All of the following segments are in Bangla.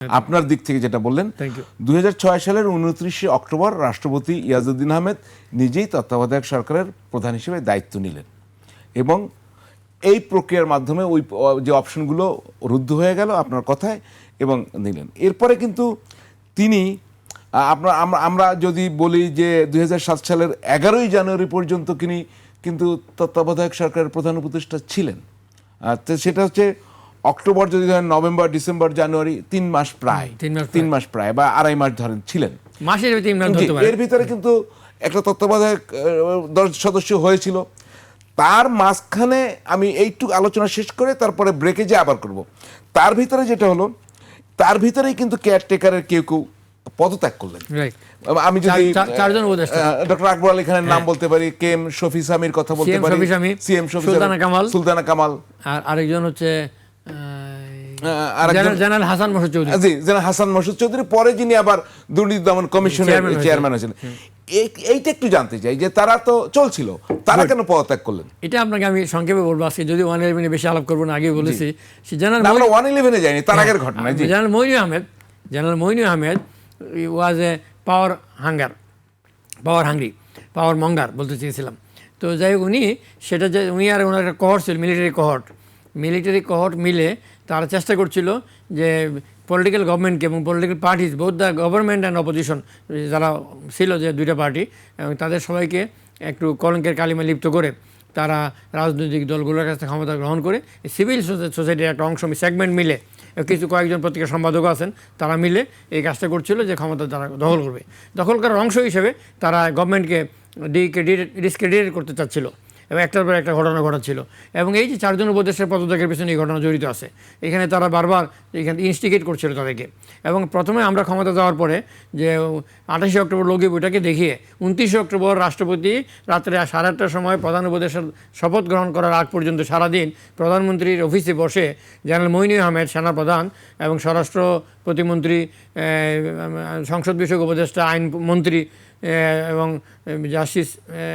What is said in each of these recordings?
আপনার দিক থেকে যেটা বললেন, 2006 সালের 29শে অক্টোবর রাষ্ট্রপতি ইয়াজউদ্দিন আহমেদ নিজেই তত্ত্বাবধায়ক সরকারের প্রধান হিসেবে দায়িত্ব নিলেন এবং এই প্রক্রিয়ার মাধ্যমে ওই যে অপশনগুলো রুদ্ধ হয়ে গেল আপনার কথায় এবং নিলেন। এরপরে কিন্তু তিনি আমরা যদি বলি যে 2007 সালের 11ই জানুয়ারি পর্যন্ত তিনি কিন্তু তত্ত্বাবধায়ক সরকারের প্রধান উপদেষ্টা ছিলেন। তো সেটা হচ্ছে অক্টোবর যদি ধরেন, নভেম্বর, ডিসেম্বর, জানুয়ারি, 3 মাস প্রায়, 3 মাস প্রায় বা আড়াই মাস ধরেন ছিলেন। এর ভিতরে কিন্তু একটা তত্ত্বাবধায়ক 10 সদস্য হয়েছিল। তার মাঝখানে আমি এইটুকু আলোচনা শেষ করে তারপরে ব্রেকে যে আবার করব। তার ভিতরে যেটা হলো, তার ভিতরেই কিন্তু কেয়ারটেকারের কেউ কেউ পদত্যাগ করলেন। আমি যদি ডক্টর আকবর আলী খানের নাম বলতে পারি, কে এম শফি সামির কথা বলতে পারি, সিএম শফি সামি, সুলতানা কামাল, আর আরেকজন হচ্ছে জেনারেল হাসান মাসুদ চৌধুরী। জি, জেনারেল হাসান মাসুদ চৌধুরী, পরে যিনি আবার দুর্নীতি দমন কমিশনের চেয়ারম্যান হয়েছিলেন। এইটা একটু জানতে চাই যে তারা তো চলছিল, তারা কেন পদত্যাগ করলেন? এটা আপনাকে আমি সংক্ষেপে বলবো, আজকে যদি 111 বেশি আলাপ করবো না, আগে বলেছি। আমরা 111 যাইনি, তার আগের ঘটনা। জেনারেল মইনু আহমেদ ওয়াজ এ পাওয়ার হাংরি, পাওয়ার মঙ্গার বলতে চেয়েছিলাম। তো যাই হোক, সেটা যে উনি আর ওনার একটা কহর্ট ছিল, মিলিটারি কহর্ট মিলে তারা চেষ্টা করছিল যে পলিটিক্যাল গভর্নমেন্টকে এবং political parties, both the government and opposition, যারা ছিল যে দুইটা পার্টি, এবং তাদের সবাইকে একটু কলঙ্কের কালিমা লিপ্ত করে তারা রাজনৈতিক দলগুলোর কাছে ক্ষমতা গ্রহণ করে সিভিল সোসাইটির একটা অংশ সেগমেন্ট মিলে, কয়েকজন পত্রিকা সম্পাদক আছেন, তারা মিলে এই কাজটা করছিল যে ক্ষমতা তারা দখল করবে। দখল করার অংশ হিসেবে তারা গভর্নমেন্টকে ডিসক্রেডিট করতে চাচ্ছিল এবং একটার পর একটা ঘটনা ঘটাচ্ছিল। এবং এই যে 4 জন উপদেষ্টার পদত্যাগের পেছনে এই ঘটনা জড়িত আছে, এখানে তারা বারবার এখানে ইনস্টিগেট করছিল তাদেরকে। এবং প্রথমে আমরা ক্ষমতা যাওয়ার পরে যে 28শে অক্টোবর লগি বইটাকে দেখিয়ে 29শে অক্টোবর রাষ্ট্রপতি রাত্রে 8:30টার সময় প্রধান উপদেষ্টার শপথ গ্রহণ করার আগ পর্যন্ত সারাদিন প্রধানমন্ত্রীর অফিসে বসে জেনারেল মইনু আহমেদ সেনাপ্রধান এবং স্বরাষ্ট্র প্রতিমন্ত্রী, সংসদ বিষয়ক উপদেষ্টা, আইন মন্ত্রী এবং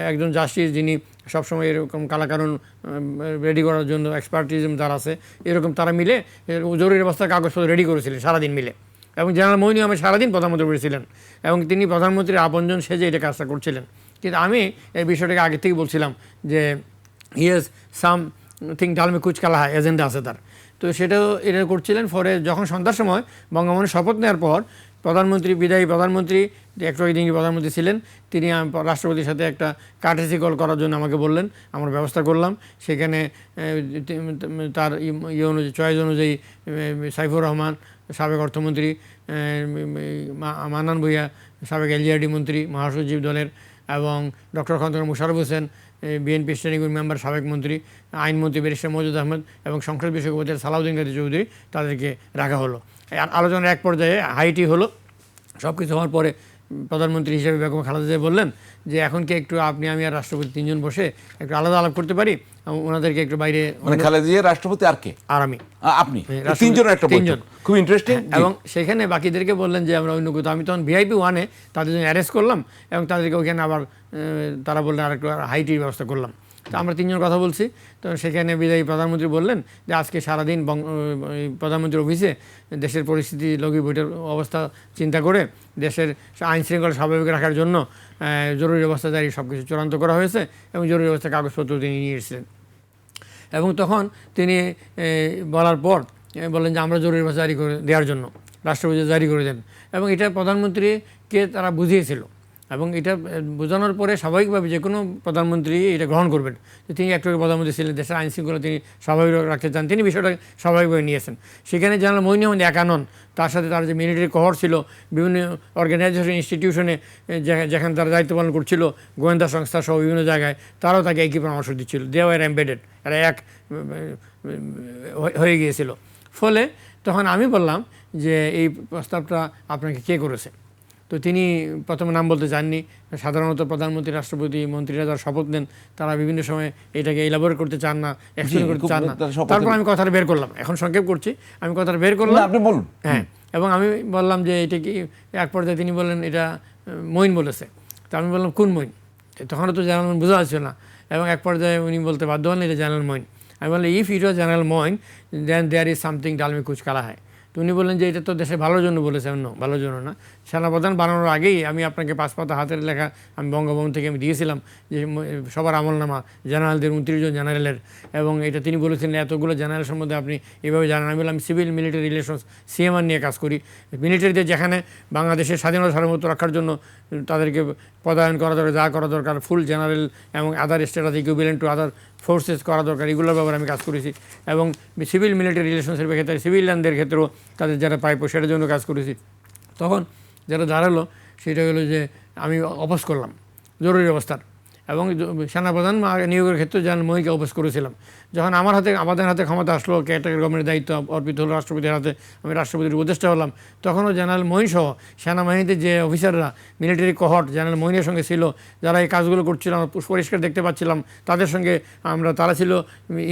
একজন জাস্টিস যিনি সবসময় এরকম কালাকানুন রেডি করার জন্য এক্সপার্টিজম যারা আছে, এরকম তারা মিলে জরুরি অবস্থার কাগজপত্র রেডি করেছিলেন সারাদিন মিলে। এবং জেনারেল মইনু আহমেদ সারাদিন প্রধানমন্ত্রী বলেছিলেন এবং তিনি প্রধানমন্ত্রীর আপনজন সেজে এটা কাজটা করছিলেন। কিন্তু আমি এই বিষয়টাকে আগে থেকে বলছিলাম যে হি হ্যাজ সামথিং ডালমে কুচ কালা এজেন্ডা আছে তার। তো সেটাও এটা করছিলেন। পরে যখন সন্ধ্যার সময় বঙ্গবন্ধু শপথ নেওয়ার পর বিদায়ী প্রধানমন্ত্রী, একটু যিনি প্রধানমন্ত্রী ছিলেন, তিনি রাষ্ট্রপতির সাথে একটা কার্টেসি কল করার জন্য আমাকে বললেন, আমরা ব্যবস্থা করলাম। সেখানে তার চয়েস অনুযায়ী সাইফুর রহমান, সাবেক অর্থমন্ত্রী, মান্নান ভূঁইয়া, সাবেক এলজিআরডি মন্ত্রী, মহাসচিব দলের, এবং doctor Khandaker Mosharraf Hossain, BNP standing committee member, সাবেক মন্ত্রী, আইনমন্ত্রী ব্যারিস্টার মওদুদ আহমেদ এবং সংসদ বিষয়ক উপদেষ্টা সালাউদ্দিন কাদের চৌধুরী, তাদেরকে রাখা হলো। আলোচনার এক পর্যায়ে হাইটি হলো। সব কিছু হওয়ার পরে প্রধানমন্ত্রী হিসেবে বেগম খালেদা জিয়া বললেন যে এখন কি একটু আমি আর রাষ্ট্রপতি 3 জন বসে একটু আলাদা আলাপ করতে পারি, ওনাদেরকে একটু বাইরে, মানে খালেদা জিয়া রাষ্ট্রপতি আর কে? আর আমি, আপনি, 3 জন একটা বৈঠক, খুব ইন্টারেস্টিং। এবং সেখানে বাকিদেরকে বললেন যে আমরা অন্য কোথাও, আমি তখন VIP 1-এ তাদের জন্য অ্যারেস্ট করলাম এবং তাদেরকে ওইখানে আবার তারা বললেন আর একটু হাইটির ব্যবস্থা করলাম। তো আমরা 3 জন কথা বলছি। তো সেখানে বিদায়ী প্রধানমন্ত্রী বললেন যে আজকে সারাদিন প্রধানমন্ত্রীর অফিসে দেশের পরিস্থিতি, লগি বইটার অবস্থা চিন্তা করে দেশের আইন শৃঙ্খলা স্বাভাবিক রাখার জন্য জরুরি অবস্থা জারি সব কিছু চূড়ান্ত করা হয়েছে এবং জরুরি অবস্থা কাগজপত্র তিনি নিয়ে এসেছিলেন। এবং তখন তিনি বলার পর বললেন যে আমরা জরুরি অবস্থা জারি করে দেওয়ার জন্য রাষ্ট্রপতি জারি করে দেন। এবং এটা প্রধানমন্ত্রীকে তারা বুঝিয়েছিল এবং এটা বোঝানোর পরে স্বাভাবিকভাবে যে কোনো প্রধানমন্ত্রী এটা গ্রহণ করবেন। তিনি একটু প্রধানমন্ত্রী ছিলেন, দেশের আইন শৃঙ্খলা তিনি স্বাভাবিক রাখতে চান, তিনি বিষয়টা স্বাভাবিকভাবে নিয়েছেন। সেখানে জেনারেল মইনু আহমেদ একা নন, তার সাথে তার যে মিলিটারি কহর্ট ছিল, বিভিন্ন অর্গানাইজেশন ইনস্টিটিউশনে যেখানে তারা দায়িত্ব পালন করছিল, গোয়েন্দা সংস্থা সহ বিভিন্ন জায়গায়, তারাও তাকে একই পরামর্শ দিচ্ছিল। দে ওয়ার এমবেডেড, এরা এক হয়ে গিয়েছিল। ফলে তখন আমি বললাম যে এই প্রস্তাবটা আপনাকে কে করেছে? তো তিনি প্রথমে নাম বলতে চাননি। সাধারণত প্রধানমন্ত্রী, রাষ্ট্রপতি, মন্ত্রীরা যারা শপথ নেন তারা বিভিন্ন সময় এটাকে এলাবোরেট করতে চান না, এক্সপ্লেন করতে চান না। তারপর আমি কথাটা বের করলাম, এখন সংক্ষেপ করছি, আমি কথাটা বের করলাম। আপনি বলুন। হ্যাঁ, এবং আমি বললাম যে এটা কি, এক পর্যায়ে তিনি বললেন এটা মইন বলেছে। তো আমি বললাম কোন মইন? তখনও তো জেনারেল মইন বোঝা যাচ্ছিল না। এবং এক পর্যায়ে উনি বলতে বাধ্য হন এটা জেনারেল মইন। আমি বললাম if it was general Moin then there is something ডালমি কুচ কালা হয়, তো উনি বললেন যে এটা তো দেশের ভালোর জন্য বলেছেন। না, ভালোর জন্য না, সেনাপ্রধান বানানোর আগেই আমি আপনাকে 5 পাতা হাতের লেখা আমি বঙ্গভবন থেকে আমি দিয়েছিলাম যে সবার আমলনামা জেনারেলদের 29 জন জেনারেলের, এবং এটা তিনি বলেছেন এতগুলো জেনারেল সম্বন্ধে আপনি এভাবে জানেন। আমি বললাম সিভিল মিলিটারি রিলেশনস সিএমআর নিয়ে কাজ করি, মিলিটারিতে যেখানে বাংলাদেশের স্বাধীনতা সার্বভৌমত্ব রক্ষার জন্য তাদেরকে পদায়ন করা দরকার, যা করা দরকার, ফুল জেনারেল এবং other status equivalent to other forces করা দরকার, এগুলোর ব্যাপারে আমি কাজ করেছি। এবং সিভিল মিলিটারি রিলেশনসের ক্ষেত্রে সিভিলিয়ানদের ক্ষেত্রেও তাদের যারা প্রাপ্য সেটার জন্য কাজ করেছি। তখন যেটা দাঁড়ালো সেটা হলো যে আমি অপোজ করলাম জরুরি অবস্থার, এবং সেনাপ্রধান নিয়োগের ক্ষেত্রে জেনারেল মহিকে অপোজ করেছিলাম। যখন আমাদের হাতে ক্ষমতা আসলো, ক্যাটাগরি গভর্নমেন্টের দায়িত্ব অর্পিত হলো রাষ্ট্রপতির হাতে, আমি রাষ্ট্রপতির উপদেষ্টা হলাম, তখনও জেনারেল মহিন সহ সেনাবাহিনীতে যে অফিসাররা মিলিটারি কহর্ট জেনারেল মহিনের সঙ্গে ছিল, যারা এই কাজগুলো করছিলাম পরিষ্কার দেখতে পাচ্ছিলাম, তাদের সঙ্গে তারা ছিল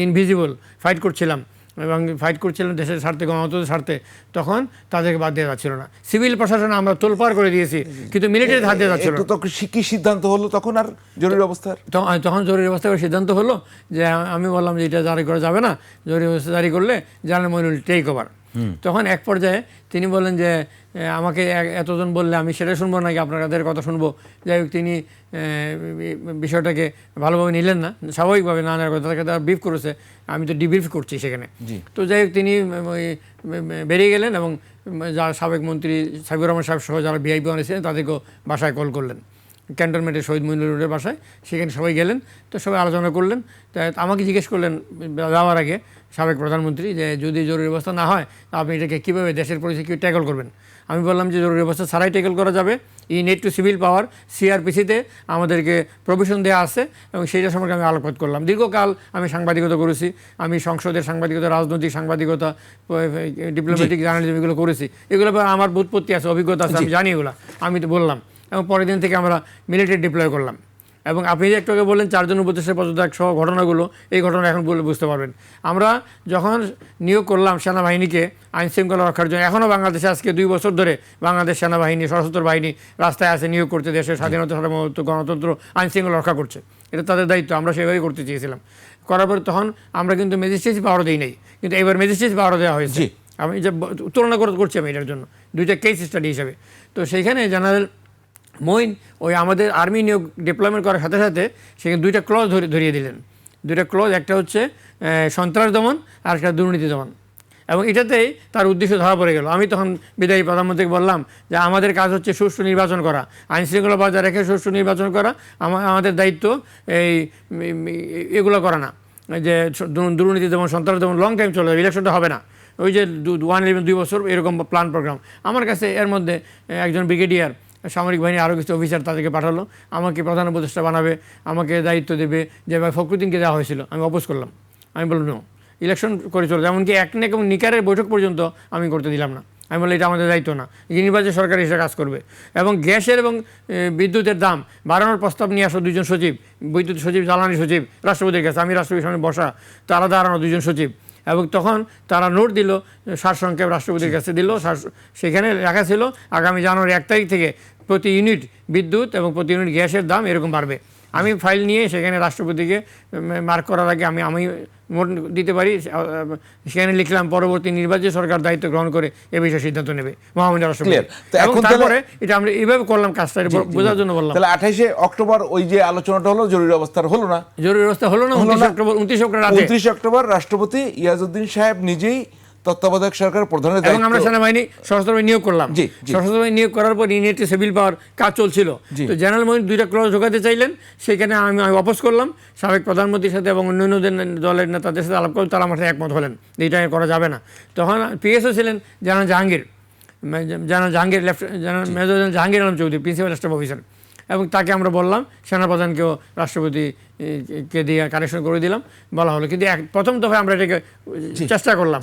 ইনভিজিবল, ফাইট করছিলাম এবং ফাইট করছিলাম দেশের স্বার্থে, গণতন্ত্রের স্বার্থে, তখন তাদেরকে বাদ দেওয়া যাচ্ছিল না। সিভিল প্রশাসন আমরা তোলপাড় করে দিয়েছি, কিন্তু মিলিটারির হাত দেওয়া যাচ্ছিল না। কি সিদ্ধান্ত হলো তখন আর জরুরি অবস্থার? তখন জরুরি অবস্থার সিদ্ধান্ত হলো যে আমি বললাম যে এটা জারি করা যাবে না, জরুরি অবস্থা জারি করলে জেনারেল মইনুল টেক ওভার। তখন এক পর্যায়ে তিনি বললেন যে আমাকে এতজন বললে আমি সেটা শুনবো নাকি আপনাদের কথা শুনবো। যাই হোক, তিনি বিষয়টাকে ভালোভাবে নিলেন না, স্বাভাবিকভাবে না নেওয়ার কথা, তাকে তারা ব্রিফ করেছে, আমি তো ডিব্রিফ করছি সেখানে। তো যাই হোক, তিনি বেরিয়ে গেলেন এবং যারা সাবেক মন্ত্রী সাবিউর রহমান সাহেব সহ যারা ভিআইপি ছিলেন তাদেরকেও বাসায় কল করলেন, ক্যান্টনমেন্টের শহীদ মইনুল রোডের বাসায়। সেখানে সবাই গেলেন, তো সবাই আলোচনা করলেন। তাই আমাকে জিজ্ঞেস করলেন যাওয়ার আগে সাবেক প্রধানমন্ত্রী যে যদি জরুরি অবস্থা না হয় আপনি এটাকে কীভাবে দেশের পরিস্থিতি ট্যাকল করবেন। আমি বললাম যে জরুরি অবস্থা ছাড়াই ট্যাকল করা যাবে, নেট টু সিভিল পাওয়ার সিআরপিসিতে আমাদেরকে প্রভিশন দেওয়া আছে, এবং সেইটা সম্পর্কে আমি আলোকপাত করলাম। দীর্ঘকাল আমি সাংবাদিকতা করেছি, আমি সংসদের সাংবাদিকতা, রাজনৈতিক সাংবাদিকতা, ডিপ্লোম্যাটিক জার্নালিজম এগুলো করেছি, এগুলো আমার বুৎপত্তি আছে, অভিজ্ঞতা আছে, আমি জানি এগুলো। আমি তো বললাম, এবং পরের দিন থেকে আমরা মিলিটারি ডিপ্লয় করলাম। এবং আপনি যে একটু আগে বললেন 4 জন উপদেষ্টা পদত্যাগ সহ ঘটনাগুলো, এই ঘটনা এখন বলে বুঝতে পারবেন। আমরা যখন নিয়োগ করলাম সেনাবাহিনীকে আইন শৃঙ্খলা রক্ষার জন্য, এখনও বাংলাদেশে আজকে 2 বছর ধরে বাংলাদেশ সেনাবাহিনী, সশস্ত্র বাহিনী রাস্তায় আছে নিয়োগ করতে, দেশের স্বাধীনতা সার্বভৌমত্ব, গণতন্ত্র, আইন শৃঙ্খলা রক্ষা করছে, এটা তাদের দায়িত্ব, আমরা সেভাবেই করতে চেয়েছিলাম। করার পর তখন আমরা কিন্তু ম্যাজিস্ট্রেসি পাওয়ার দিই নাই, কিন্তু এবার ম্যাজিস্ট্রেসি পাওয়ার দেওয়া হয়েছে। আমি যে তুলনা করছি আমি এটার জন্য 2টা কেস স্টাডি হিসাবে। তো সেইখানে জেনারেল মইন ওই আমাদের আর্মি নিয়োগ ডিপ্লয়মেন্ট করার সাথে সাথে সেখানে 2টা ক্লজ ধরিয়ে দিলেন। 2টা ক্লজ, একটা হচ্ছে সন্ত্রাস দমন আর একটা দুর্নীতি দমন, এবং এটাতেই তার উদ্দেশ্য ধরা পড়ে গেল। আমি তখন বিদায়ী প্রধানমন্ত্রীকে বললাম যে আমাদের কাজ হচ্ছে সুষ্ঠু নির্বাচন করা, আইন শৃঙ্খলা বজায় রেখে সুষ্ঠু নির্বাচন করা, আমাদের দায়িত্ব এই এগুলো করা না, যে দুর্নীতি দমন, সন্ত্রাস দমন লং টাইম চলে, ইলেকশনটা হবে না, ওই যে 2 বছর এরকম প্ল্যান প্রোগ্রাম। আমার কাছে এর মধ্যে একজন ব্রিগেডিয়ার সামরিক বাহিনী আরও কিছু অফিসার তাদেরকে পাঠালো, আমাকে প্রধান উপদেষ্টা বানাবে, আমাকে দায়িত্ব দেবে, যেভাবে ফখরুদ্দিনকে দেওয়া হয়েছিল। আমি অপোজ করলাম, আমি বললাম নো, ইলেকশন করে চলো, এমনকি একনেক এবং নিকারের বৈঠক পর্যন্ত আমি করতে দিলাম না। আমি বললাম এটা আমাদের দায়িত্ব না, নির্বাচন সরকার এসে কাজ করবে। এবং গ্যাসের এবং বিদ্যুতের দাম বাড়ানোর প্রস্তাব নিয়ে আসো 2 জন সচিব, বৈদ্যুতিক সচিব, জ্বালানি সচিব রাষ্ট্রপতির কাছে, আমি রাষ্ট্রপতির সামনে বসা, তো আলাদা আনানো 2 জন সচিব। এবং তখন তারা নোট দিল, সারসংক্ষেপ রাষ্ট্রপতির কাছে দিল, সেখানে লেখা ছিল আগামী জানুয়ারি 1 তারিখ থেকে প্রতি ইউনিট বিদ্যুৎ এবং প্রতি ইউনিট গ্যাসের দাম এরকম বাড়বে। আমি ফাইল নিয়ে সেখানে রাষ্ট্রপতিকে মার্ক করার আগে আমি মোট দিতে পারি, সেখানে লিখলাম পরবর্তী নির্বাচিত সরকার দায়িত্ব গ্রহণ করে এ বিষয়ে সিদ্ধান্ত নেবে মহামান্য রাষ্ট্রপতি। এবং তারপরে এটা আমরা এইভাবে করলাম, কাজটা বোঝার জন্য বললাম। তাহলে 28শে অক্টোবর ওই যে আলোচনাটা হলো, জরুরি অবস্থার হলো না, জরুরি অবস্থা হলো না। 29 অক্টোবর রাষ্ট্রপতি ইয়াজউদ্দিন সাহেব নিজেই তত্ত্বাবধায়ক সরকার প্রধানের দায়িত্ব, এবং আমরা সেনাবাহিনী সশস্ত্র বাহিনী নিয়োগ করলাম। সশস্ত্র বাহিনী নিয়োগ করার পর ইউনিটি সিভিল পাওয়ার কাজ চলছিল। তো জেনারেল মইন 2টা ক্লজ ঢোকাতে চাইলেন, সেখানে আমি অপোজ করলাম। সাবেক প্রধানমন্ত্রীর সাথে এবং অন্যান্য দলের নেতাদের সাথে আলাপ করে তারা আমার সাথে একমত হলেন এইটা করা যাবে না। তখন পিএসও ছিলেন general Jahangir, general major Jahangir Alam Chowdhury, principal staff officer, এবং তাকে আমরা বললাম, সেনাপ্রধানকেও রাষ্ট্রপতিকে দিয়ে কানেকশন করে দিলাম, বলা হলো। কিন্তু প্রথম দফায় আমরা এটাকে চেষ্টা করলাম।